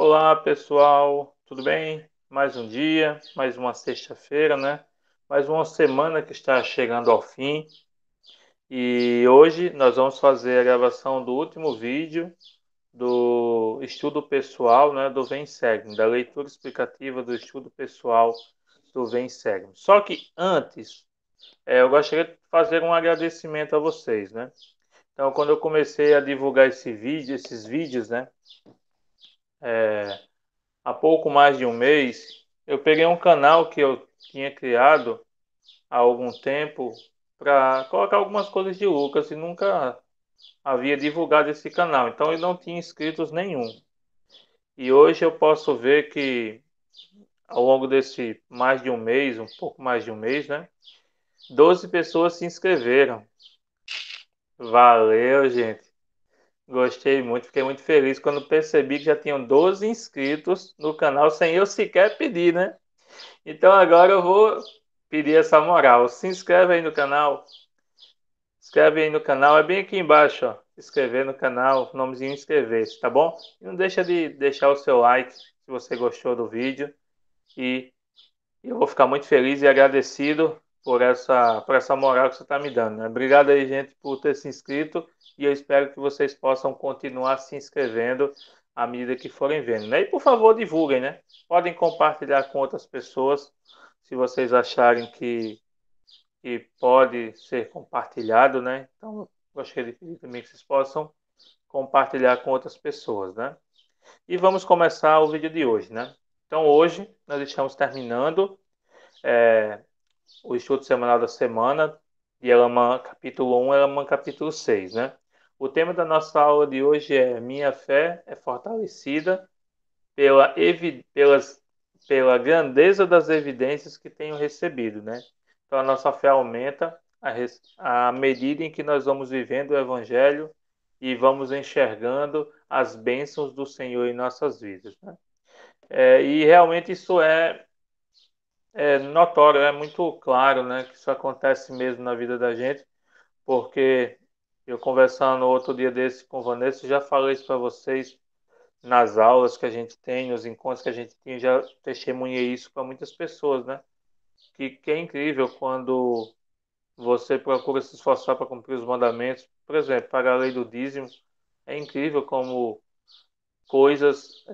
Olá, pessoal, tudo bem? Mais um dia, mais uma sexta-feira, né? Mais uma semana que está chegando ao fim. E hoje nós vamos fazer a gravação do último vídeo do estudo pessoal, né, do Vem Segue, da leitura explicativa do estudo pessoal do Vem Segue. Só que antes, eu gostaria de fazer um agradecimento a vocês, né? Então, quando eu comecei a divulgar esses vídeos, né? Há pouco mais de um mês, eu peguei um canal que eu tinha criado há algum tempo para colocar algumas coisas de Lucas e nunca havia divulgado esse canal. Então ele não tinha inscritos nenhum. E hoje eu posso ver que ao longo desse mais de um mês, um pouco mais de um mês, né? 12 pessoas se inscreveram. Valeu, gente. Gostei muito, fiquei muito feliz quando percebi que já tinham 12 inscritos no canal sem eu sequer pedir, né? Então agora eu vou pedir essa moral. Se inscreve aí no canal. Inscreve aí no canal. É bem aqui embaixo, ó. Inscrever no canal, nomezinho inscrever-se, tá bom? E não deixa de deixar o seu like se você gostou do vídeo. E eu vou ficar muito feliz e agradecido por essa moral que você está me dando, né? Obrigado aí, gente, por ter se inscrito. E eu espero que vocês possam continuar se inscrevendo à medida que forem vendo, né? E por favor, divulguem, né? Podem compartilhar com outras pessoas se vocês acharem que pode ser compartilhado, né? Então, eu gostaria de pedir também que vocês possam compartilhar com outras pessoas, né? E vamos começar o vídeo de hoje, né? Então, hoje nós estamos terminando o estudo semanal da semana de Elamã capítulo 1, Elamã capítulo 6, né? O tema da nossa aula de hoje é Minha fé é fortalecida pela, pela grandeza das evidências que tenho recebido, né? Então a nossa fé aumenta à medida em que nós vamos vivendo o Evangelho e vamos enxergando as bênçãos do Senhor em nossas vidas, né? E realmente isso é notório, é muito claro, né? Que isso acontece mesmo na vida da gente, porque eu conversando outro dia desse com Vanessa, já falei isso para vocês nas aulas que a gente tem, nos encontros que a gente tem, já testemunhei isso para muitas pessoas, né? Que é incrível quando você procura se esforçar para cumprir os mandamentos. Por exemplo, pagar a lei do dízimo. É incrível como coisas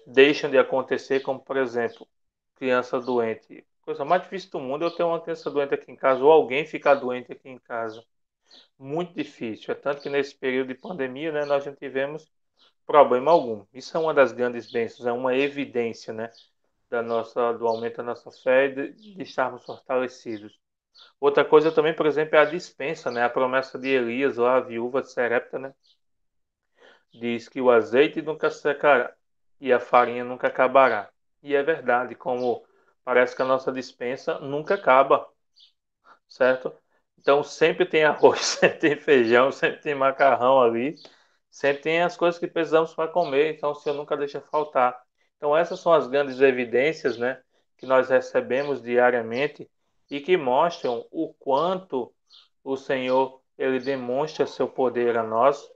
deixam de acontecer, como, por exemplo, criança doente. Coisa mais difícil do mundo é eu ter uma criança doente aqui em casa, ou alguém ficar doente aqui em casa. Muito difícil. É tanto que nesse período de pandemia, né, nós não tivemos problema algum. Isso é uma das grandes bênçãos, é uma evidência, né, do aumento da nossa fé e de estarmos fortalecidos. Outra coisa também, por exemplo, é a dispensa, né, a promessa de Elias, lá, a viúva de Serepta, né, diz que o azeite nunca secará e a farinha nunca acabará. E é verdade, como parece que a nossa dispensa nunca acaba, certo? Então sempre tem arroz, sempre tem feijão, sempre tem macarrão ali, sempre tem as coisas que precisamos para comer, então o Senhor nunca deixa faltar. Então essas são as grandes evidências, né, que nós recebemos diariamente e que mostram o quanto o Senhor ele demonstra seu poder a nós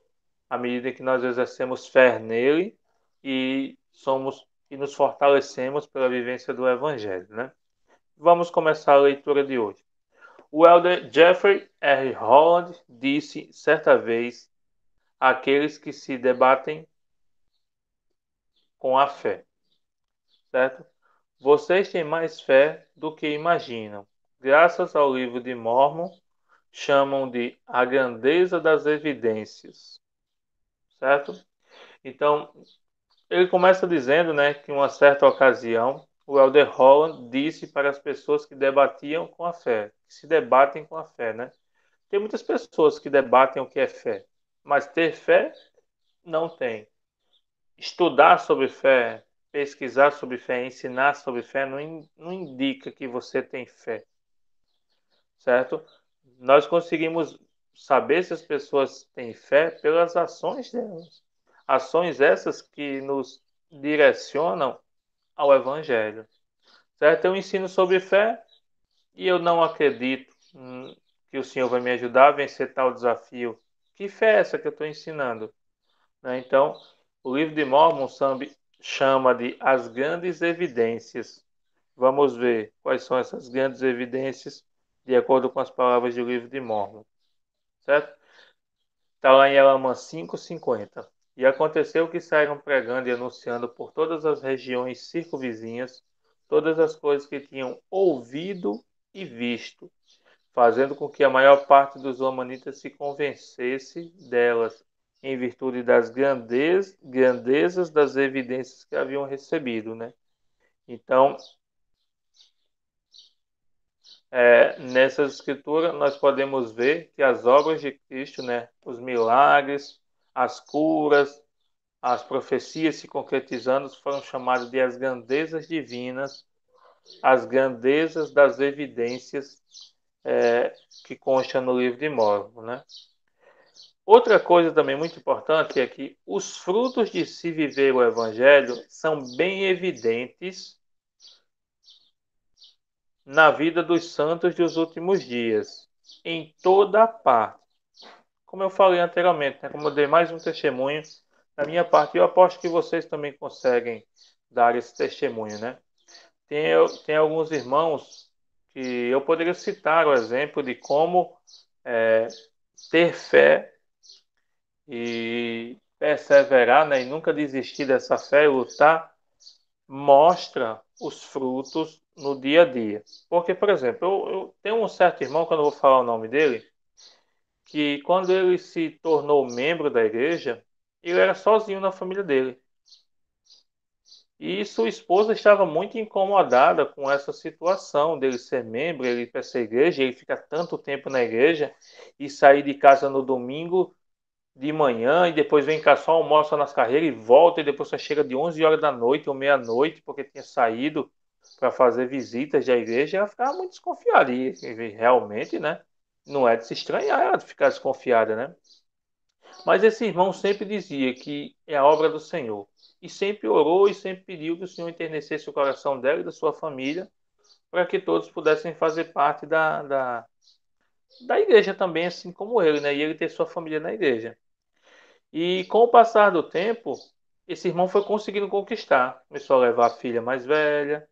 à medida que nós exercemos fé nele e nos fortalecemos pela vivência do Evangelho, né? Vamos começar a leitura de hoje. O elder Jeffrey R. Holland disse certa vez àqueles que se debatem com a fé, certo? Vocês têm mais fé do que imaginam. Graças ao livro de Mormon, chamam de a grandeza das evidências, certo? Então, ele começa dizendo, né, que em uma certa ocasião, o elder Holland disse para as pessoas que debatiam com a fé, que se debatem com a fé, né? Tem muitas pessoas que debatem o que é fé, mas ter fé não tem. Estudar sobre fé, pesquisar sobre fé, ensinar sobre fé não indica que você tem fé, certo? Nós conseguimos saber se as pessoas têm fé pelas ações delas. Ações essas que nos direcionam ao Evangelho, certo? Eu ensino sobre fé e eu não acredito que o Senhor vai me ajudar a vencer tal desafio. Que fé é essa que eu estou ensinando? Né? Então, o livro de Mormon chama de as grandes evidências. Vamos ver quais são essas grandes evidências de acordo com as palavras do livro de Mórmon, certo? Está lá em Elamã 5:50. E aconteceu que saíram pregando e anunciando por todas as regiões circunvizinhas todas as coisas que tinham ouvido e visto, fazendo com que a maior parte dos lamanitas se convencesse delas, em virtude das grandezas das evidências que haviam recebido, né? Então, nessa escritura nós podemos ver que as obras de Cristo, né, os milagres, as curas, as profecias se concretizando foram chamadas de as grandezas divinas, as grandezas das evidências que constam no livro de Mórmon, né? Outra coisa também muito importante é que os frutos de se viver o Evangelho são bem evidentes na vida dos santos dos últimos dias, em toda a parte. Como eu falei anteriormente, né? Como eu dei mais um testemunho, da minha parte, eu aposto que vocês também conseguem dar esse testemunho, né? Tem alguns irmãos que eu poderia citar o exemplo de como ter fé e perseverar, né, e nunca desistir dessa fé e lutar, mostra os frutos no dia a dia. Porque, por exemplo, eu tenho um certo irmão, que eu não vou falar o nome dele, que quando ele se tornou membro da igreja, ele era sozinho na família dele. E sua esposa estava muito incomodada com essa situação dele ser membro, ele ir para essa igreja, ele fica tanto tempo na igreja e sair de casa no domingo de manhã e depois vem cá só almoça nas carreiras e volta e depois só chega de 11 horas da noite ou meia-noite porque tinha saído para fazer visitas da igreja. Ela ficava muito desconfiada e realmente, né? Não é de se estranhar ela ficar desconfiada, né? Mas esse irmão sempre dizia que é a obra do Senhor. E sempre orou e sempre pediu que o Senhor enternecesse o coração dela e da sua família para que todos pudessem fazer parte da igreja também, assim como ele, né? E ele ter sua família na igreja. E com o passar do tempo, esse irmão foi conseguindo conquistar. Começou a levar a filha mais velha.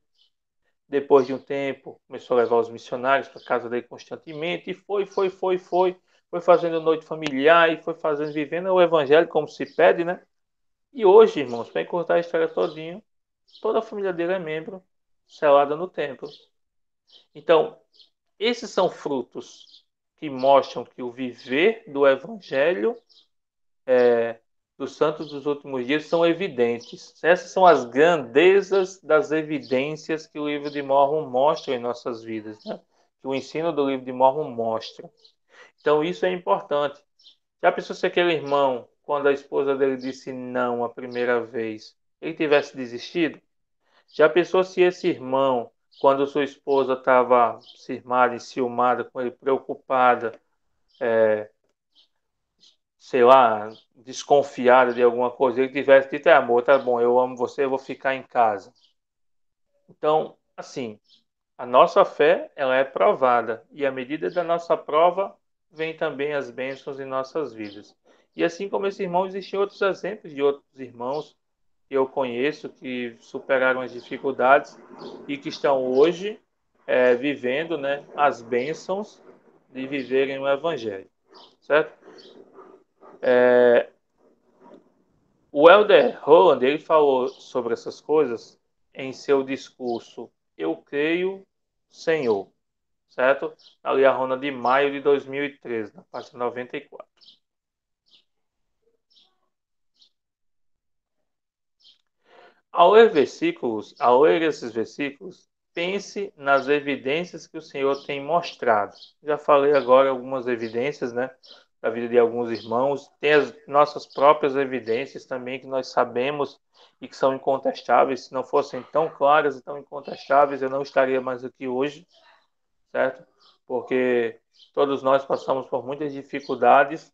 Depois de um tempo, começou a levar os missionários para casa dele constantemente. E foi. Foi fazendo noite familiar e foi fazendo, vivendo o evangelho como se pede, né? E hoje, irmãos, para encurtar a história todinho, toda a família dele é membro, selada no templo. Então, esses são frutos que mostram que o viver do evangelho dos santos dos últimos dias são evidentes. Essas são as grandezas das evidências que o livro de Mórmon mostra em nossas vidas, né? Que o ensino do livro de Mórmon mostra. Então, isso é importante. Já pensou se aquele irmão, quando a esposa dele disse não a primeira vez, ele tivesse desistido? Já pensou se esse irmão, quando sua esposa estava cismada e ciumada com ele, preocupada, sei lá, desconfiada de alguma coisa, ele tivesse dito, amor, tá bom, eu amo você, eu vou ficar em casa. Então, assim, a nossa fé, ela é provada. E à medida da nossa prova, vem também as bênçãos em nossas vidas. E assim como esse irmão, existem outros exemplos de outros irmãos que eu conheço que superaram as dificuldades e que estão hoje vivendo, né, as bênçãos de viverem o Evangelho, certo? O Elder Holland, ele falou sobre essas coisas em seu discurso Eu Creio, Senhor, certo? Ali a Rona de maio de 2013, na página 94. Ao ler esses versículos, pense nas evidências que o Senhor tem mostrado. Já falei agora algumas evidências, né, da vida de alguns irmãos. Tem as nossas próprias evidências também que nós sabemos e que são incontestáveis. Se não fossem tão claras e tão incontestáveis, eu não estaria mais aqui hoje, certo? Porque todos nós passamos por muitas dificuldades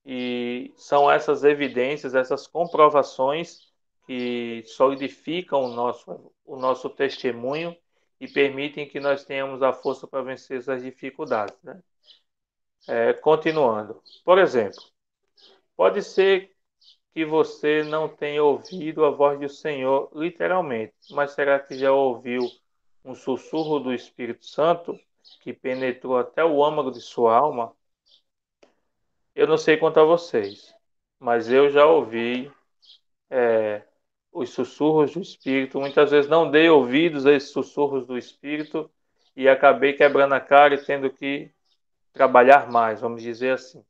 e são essas evidências, essas comprovações que solidificam o nosso testemunho e permitem que nós tenhamos a força para vencer essas dificuldades, né? Continuando. Por exemplo, pode ser que você não tenha ouvido a voz do Senhor literalmente, mas será que já ouviu um sussurro do Espírito Santo que penetrou até o âmago de sua alma? Eu não sei quanto a vocês, mas eu já ouvi os sussurros do Espírito. Muitas vezes não dei ouvidos a esses sussurros do Espírito e acabei quebrando a cara e tendo que trabalhar mais, vamos dizer assim.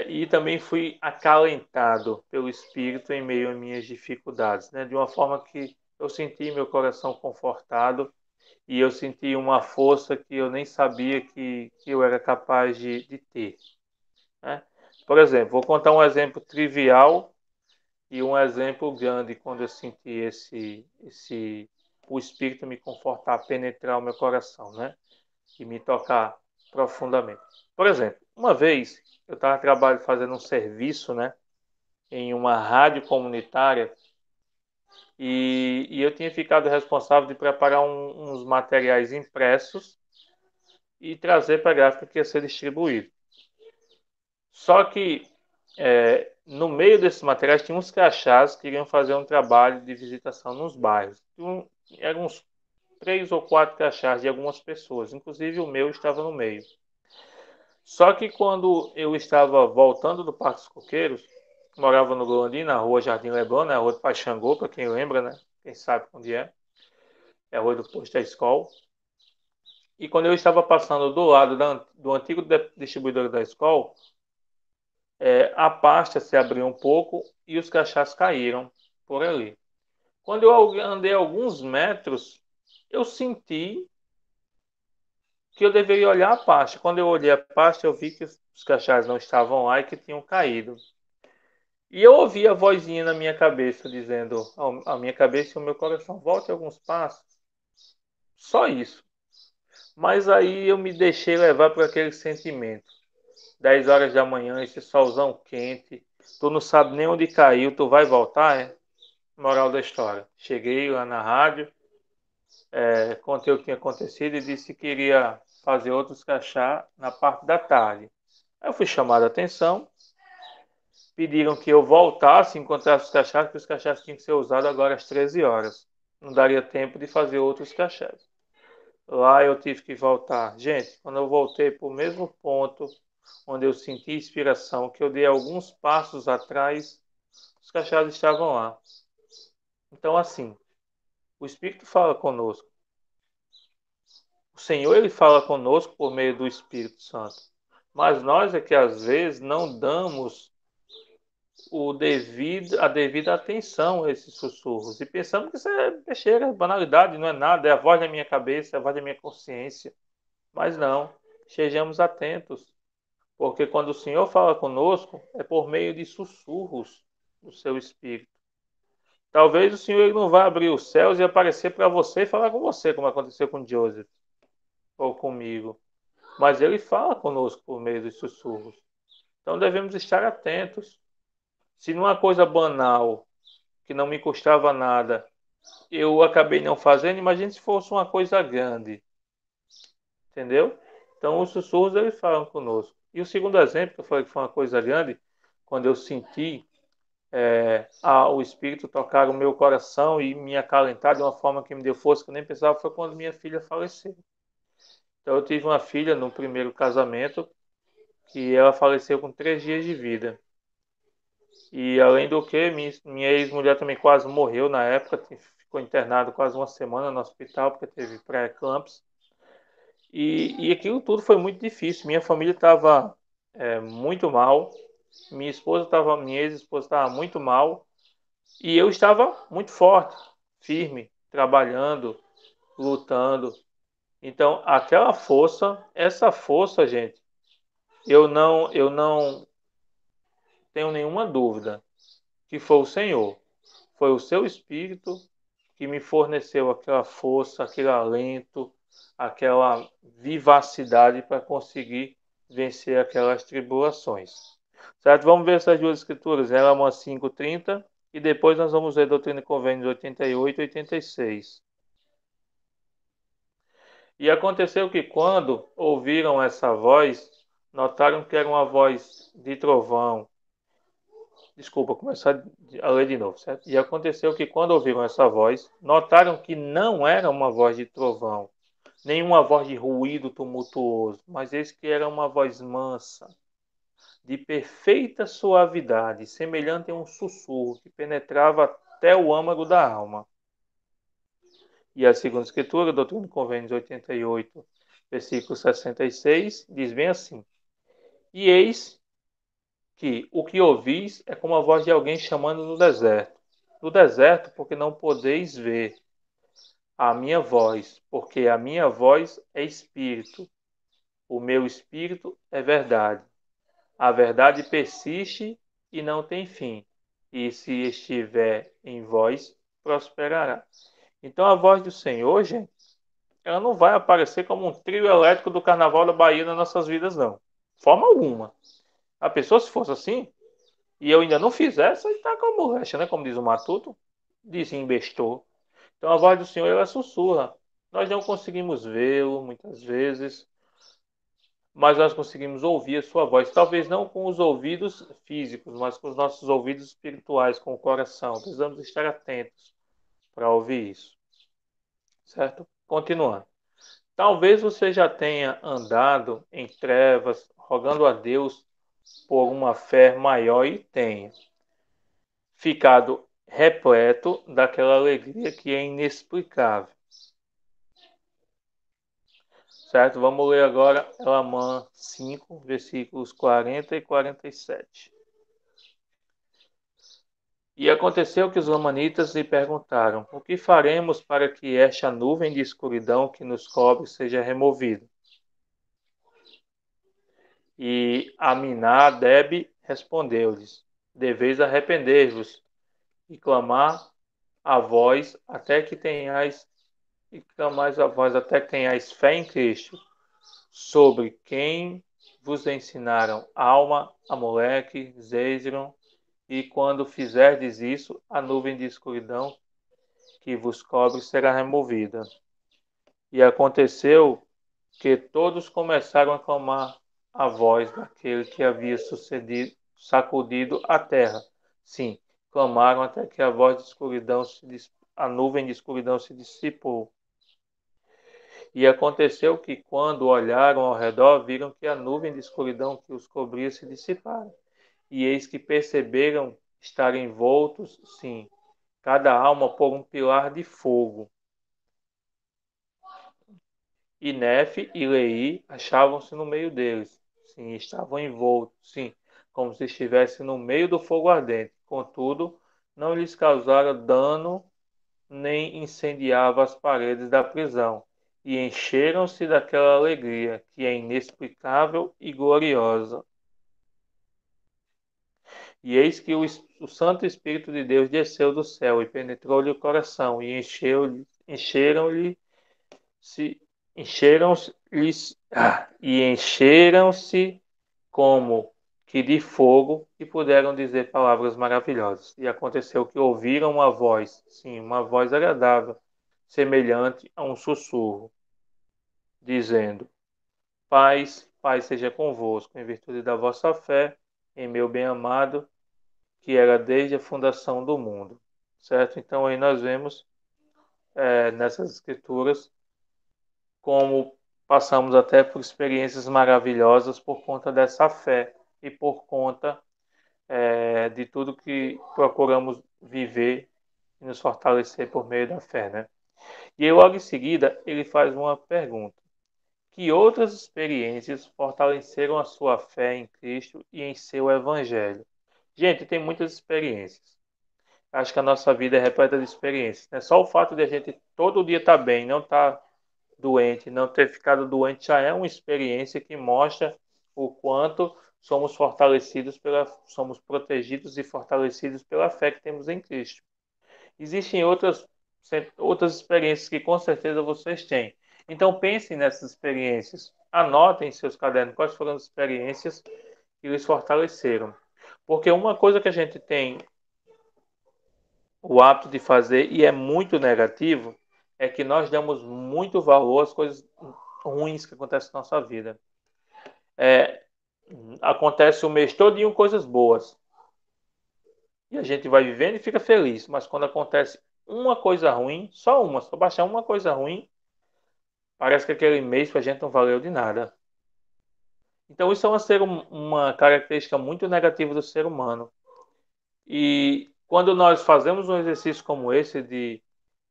E também fui acalentado pelo Espírito em meio às minhas dificuldades, né? De uma forma que eu senti meu coração confortado e eu senti uma força que eu nem sabia que eu era capaz de ter, né? Por exemplo, vou contar um exemplo trivial e um exemplo grande quando eu senti o Espírito me confortar, penetrar o meu coração, né? E me tocar profundamente. Por exemplo, uma vez eu estava fazendo um serviço, né? Em uma rádio comunitária e eu tinha ficado responsável de preparar uns materiais impressos e trazer para a gráfica que ia ser distribuído. Só que no meio desses materiais tinha uns crachás que iriam fazer um trabalho de visitação nos bairros. Eram uns 3 ou 4 crachás de algumas pessoas, inclusive o meu estava no meio. Só que quando eu estava voltando do Parque dos Coqueiros, morava no Goandi, na rua Jardim Leblon, né, a rua do Paixangô, para quem lembra, né? Quem sabe onde é. É a rua do posto da escola. E quando eu estava passando do lado do antigo distribuidor da escola, a pasta se abriu um pouco e os crachás caíram por ali. Quando eu andei alguns metros, eu senti que eu deveria olhar a pasta. Quando eu olhei a pasta, eu vi que os crachás não estavam lá e que tinham caído. E eu ouvi a vozinha na minha cabeça dizendo, a minha cabeça e o meu coração, volte alguns passos. Só isso. Mas aí eu me deixei levar por aquele sentimento. 10 horas da manhã, esse solzão quente, tu não sabe nem onde caiu, tu vai voltar, é? Moral da história. Cheguei lá na rádio, contei o que tinha acontecido e disse que iria fazer outros crachá na parte da tarde. Aí eu fui chamado a atenção, pediram que eu voltasse, encontrasse os crachás, porque os crachás tinham que ser usados agora às 13 horas. Não daria tempo de fazer outros crachás. Lá eu tive que voltar. Gente, quando eu voltei para o mesmo ponto onde eu senti inspiração, que eu dei alguns passos atrás, os crachás estavam lá. Então, assim, o Espírito fala conosco. O Senhor, ele fala conosco por meio do Espírito Santo. Mas nós é que às vezes não damos a devida atenção a esses sussurros. E pensamos que isso é besteira, banalidade, não é nada, é a voz da minha cabeça, é a voz da minha consciência. Mas não, estejamos atentos, porque quando o Senhor fala conosco, é por meio de sussurros do seu Espírito. Talvez o Senhor ele não vá abrir os céus e aparecer para você e falar com você, como aconteceu com Joseph ou comigo. Mas ele fala conosco por meio dos sussurros. Então devemos estar atentos. Se numa coisa banal, que não me custava nada, eu acabei não fazendo, imagine se fosse uma coisa grande. Entendeu? Então os sussurros eles falam conosco. E o segundo exemplo, que eu falei que foi uma coisa grande, quando eu senti o Espírito tocar o meu coração e me acalentar de uma forma que me deu força que eu nem pensava, foi quando minha filha faleceu. Então eu tive uma filha no primeiro casamento que ela faleceu com 3 dias de vida. E além do que, minha ex-mulher também quase morreu na época, ficou internado quase uma semana no hospital porque teve pré-eclâmpsia. E aquilo tudo foi muito difícil. Minha família estava muito mal, minha ex-esposa estava muito mal e eu estava muito forte, firme, trabalhando, lutando. Então, aquela força, essa força, gente, eu não tenho nenhuma dúvida que foi o Senhor. Foi o seu Espírito que me forneceu aquela força, aquele alento, aquela vivacidade para conseguir vencer aquelas tribulações. Certo? Vamos ver essas duas escrituras, Romanos 5:30 e depois nós vamos ver Doutrina e Convênios 88 e 86. E aconteceu que quando ouviram essa voz, notaram que era uma voz de trovão Desculpa, começar a ler de novo, certo? E aconteceu que quando ouviram essa voz, notaram que não era uma voz de trovão, nem uma voz de ruído tumultuoso, mas eis que era uma voz mansa, de perfeita suavidade, semelhante a um sussurro que penetrava até o âmago da alma. E a segunda escritura, Doutrina e Convênios 88, versículo 66, diz bem assim: E eis que o que ouvis é como a voz de alguém chamando no deserto. No deserto, porque não podeis ver a minha voz, porque a minha voz é espírito, o meu espírito é verdade. A verdade persiste e não tem fim, e se estiver em vós, prosperará. Então a voz do Senhor, gente, ela não vai aparecer como um trio elétrico do Carnaval da Bahia nas nossas vidas, não. De forma alguma. A pessoa, se fosse assim, e eu ainda não fizesse, aí tá como recha, né? Como diz o Matuto, desinvestou. Então a voz do Senhor, ela sussurra. Nós não conseguimos vê-lo, muitas vezes, mas nós conseguimos ouvir a sua voz. Talvez não com os ouvidos físicos, mas com os nossos ouvidos espirituais, com o coração. Precisamos estar atentos para ouvir isso, certo? Continuando. Talvez você já tenha andado em trevas, rogando a Deus por uma fé maior e tenha ficado repleto daquela alegria que é inexplicável. Certo? Vamos ler agora Elamã 5, versículos 40 e 47. E aconteceu que os lamanitas lhe perguntaram: O que faremos para que esta nuvem de escuridão que nos cobre seja removida? E Aminadeb respondeu-lhes: Deveis arrepender-vos e clamar a vós até que tenhais e clamais a vós até que tenhais fé em Cristo, sobre quem vos ensinaram Alma, Amoleque, Zezron, e quando fizerdes isso, a nuvem de escuridão que vos cobre será removida. E aconteceu que todos começaram a clamar a voz daquele que havia sacudido a terra. Sim, clamaram até que a voz de escuridão a nuvem de escuridão se dissipou. E aconteceu que, quando olharam ao redor, viram que a nuvem de escuridão que os cobria se dissipara. E eis que perceberam estar envoltos, sim, cada alma por um pilar de fogo. E Nefe e Lei achavam-se no meio deles. Sim, estavam envoltos, sim, como se estivessem no meio do fogo ardente. Contudo, não lhes causara dano nem incendiava as paredes da prisão. E encheram-se daquela alegria que é inexplicável e gloriosa. E eis que o Santo Espírito de Deus desceu do céu e penetrou-lhe o coração e encheram-lhe se encheram-se como que de fogo e puderam dizer palavras maravilhosas. E aconteceu que ouviram uma voz, sim, uma voz agradável, semelhante a um sussurro, dizendo: Paz, paz seja convosco, em virtude da vossa fé, em meu bem-amado, que era desde a fundação do mundo. Certo? Então aí nós vemos nessas escrituras como passamos até por experiências maravilhosas por conta dessa fé e por conta de tudo que procuramos viver e nos fortalecer por meio da fé, né? E aí, logo em seguida, ele faz uma pergunta: que outras experiências fortaleceram a sua fé em Cristo e em seu Evangelho? Gente, tem muitas experiências. Acho que a nossa vida é repleta de experiências. Né? Só o fato de a gente todo dia estar bem, não estar doente, não ter ficado doente já é uma experiência que mostra o quanto somos protegidos e fortalecidos pela fé que temos em Cristo. Existem outras experiências que com certeza vocês têm. Então pensem nessas experiências, anotem em seus cadernos quais foram as experiências que lhes fortaleceram. Porque uma coisa que a gente tem o hábito de fazer e é muito negativo é que nós damos muito valor às coisas ruins que acontecem na nossa vida. É, acontece o mês todinho coisas boas. E a gente vai vivendo e fica feliz. Mas quando acontece uma coisa ruim, só baixar uma coisa ruim, parece que aquele mês pra gente não valeu de nada. Então isso é uma característica muito negativa do ser humano. E quando nós fazemos um exercício como esse de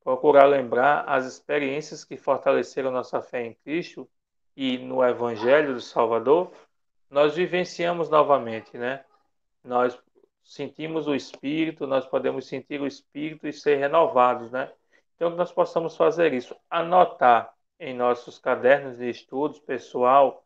procurar lembrar as experiências que fortaleceram nossa fé em Cristo e no Evangelho do Salvador, nós vivenciamos novamente, né? Nós sentimos o Espírito, nós podemos sentir o Espírito e ser renovados, né? Então, que nós possamos fazer isso, anotar em nossos cadernos de estudos pessoal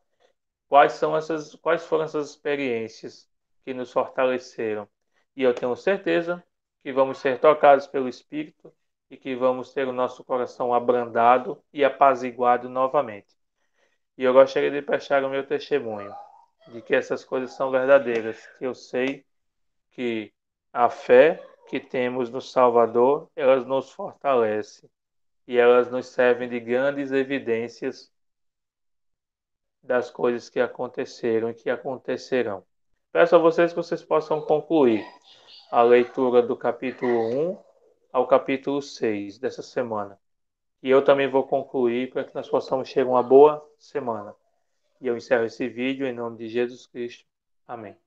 quais foram essas experiências que nos fortaleceram. E eu tenho certeza que vamos ser tocados pelo Espírito e que vamos ter o nosso coração abrandado e apaziguado novamente. E eu gostaria de prestar o meu testemunho de que essas coisas são verdadeiras, que eu sei que a fé que temos no Salvador, elas nos fortalece e elas nos servem de grandes evidências das coisas que aconteceram e que acontecerão. Peço a vocês que vocês possam concluir a leitura do capítulo 1 ao capítulo 6 dessa semana. E eu também vou concluir para que nós possamos ter uma boa semana. E eu encerro esse vídeo em nome de Jesus Cristo. Amém.